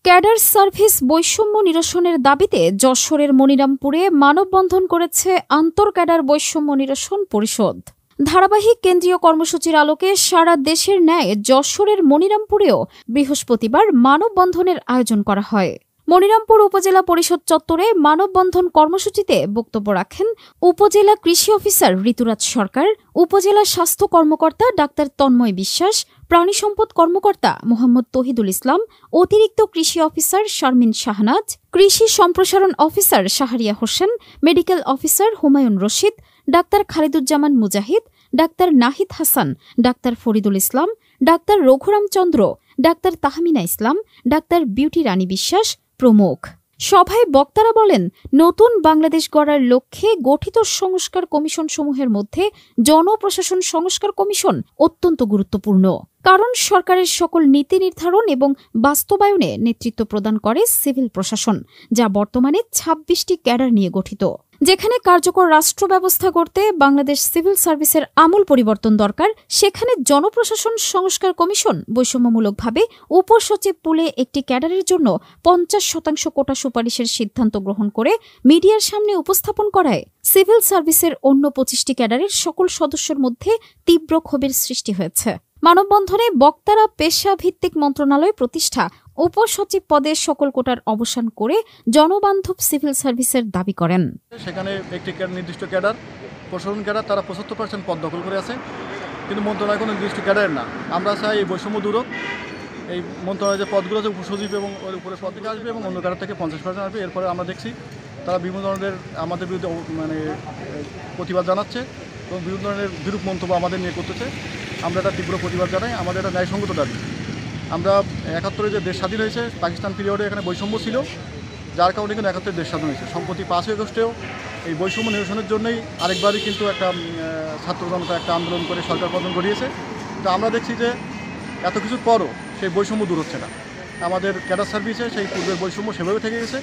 Cadre service বৈষম্য নিরসনের দাবিতে যশোরের মনিরামপুরে মানববন্ধন করেছে আন্তর ক্যাডার বৈষম্য নিরসন পরিষদ। ধারাবাহিক কেন্দ্রীয় কর্মসূচির আলোকে সারা দেশের ন্যায় যশোরের মনিরামপুরেও বৃহস্পতিবার মানববন্ধনের আয়োজন করা হয়। মনিরামপুর উপজেলা পরিষদ চত্বরে মানববন্ধন কর্মসূচিতে বক্তব্য রাখেন উপজেলা কৃষি অফিসার ঋতুরাজ সরকার, উপজেলা স্বাস্থ্য কর্মকর্তা ডাক্তার তন্ময় বিশ্বাস, প্রাণী সম্পদ কর্মকর্তা মোহাম্মদ তহিদুল ইসলাম, অতিরিক্ত কৃষি অফিসার শারমিন শাহনাজ, কৃষি সম্প্রসারণ officer Shahriya Hossain, medical officer Humayun Rashid, ডাক্তার খালিদুজ্জামান মুজাহিদ, ডাক্তার নাহিদ হাসান, ডাক্তার ফরিদুল ইসলাম, ডাক্তার রঘুরাম চন্দ্র, ডাক্তার তাহমিনা ইসলাম, ডাক্তার বিউটি রানী বিশ্বাস প্রমুখ। সভায় বক্তারা বলেন, নতুন বাংলাদেশ গড়ার লক্ষ্যে গঠিত সংস্কার কমিশনসমূহের মধ্যে জনপ্রশাসন সংস্কার কমিশন অত্যন্ত গুরুত্বপূর্ণ, কারণ সরকারের সকল নীতি নির্ধারণ এবং বাস্তবায়নে নেতৃত্ব প্রদান করে সিভিল প্রশাসন, যা বর্তমানে ২৬টি ক্যাডার নিয়ে গঠিত। যেখানে কার্যকর রাষ্ট্র ব্যবস্থা করতে বাংলাদেশ সিভিল সার্ভিসের আমূল পরিবর্তন দরকার, সেখানে জনপ্রশাসন সংস্কার কমিশন বৈষম্যমূলকভাবে উপসচিব পুলে একটি ক্যাডারের জন্য ৫০% কোটা সুপারিশের সিদ্ধান্ত গ্রহণ করে মিডিয়ার সামনে উপস্থাপন করায় সিভিল সার্ভিসের অন্য ২৫টি ক্যাডারের সকল সদস্যের মধ্যে তীব্র ক্ষোভের সৃষ্টি হয়েছে। মানববন্ধনে বক্তারা পেশাভিত্তিক মন্ত্রণালয় প্রতিষ্ঠা, উপসচিব পদে সকল কোটার অবসান করে জনবান্ধব সিভিল সার্ভিসের দাবি করেন। সেখানে একটি নির্দিষ্ট ক্যাডার, প্রশাসন ক্যাডার, তারা ৭৫% পদ দখল করে আছে, কিন্তু মন্ত্রণালয় কোনো নির্দিষ্ট ক্যাডার না। আমরা চাই এই বৈষম্য দূর হোক। এই মন্ত্রণালয়ের যে পদগুলো আছে, উপসচিব এবং ওর উপরে পদ থেকে আসবে এবং অন্য ক্যাডার থেকে ৫০% আসবে। এরপরে আমরা দেখছি তারা বিভিন্ন ধরনের আমাদের বিরুদ্ধে প্রতিবাদ জানাচ্ছে এবং বিভিন্ন ধরনের বিরূপ মন্তব্য আমাদের নিয়ে করতেছে। আমরা এটা তীব্র প্রতিবাদ জানাই। আমাদের এটা ন্যায়সঙ্গত দাবি। আমরা ৭১-এ যে দেশ স্বাধীন হয়েছে, পাকিস্তান পিরিয়ডে এখানে বৈষম্য ছিল, যার কারণে কিন্তু ৭১ দেশ স্বাধীন হয়েছে। সম্প্রতি ৫ই আগস্টেও এই বৈষম্য নিরসনের জন্যই আরেকবারই কিন্তু একটা ছাত্র জনতা একটা আন্দোলন করে সরকার পতন ঘটিয়েছে। তো আমরা দেখছি যে এত কিছুর পরও সেই বৈষম্য দূর হচ্ছে না। আমাদের ক্যাডার সার্ভিসে সেই পূর্বের বৈষম্য সেভাবে থেকে গেছে।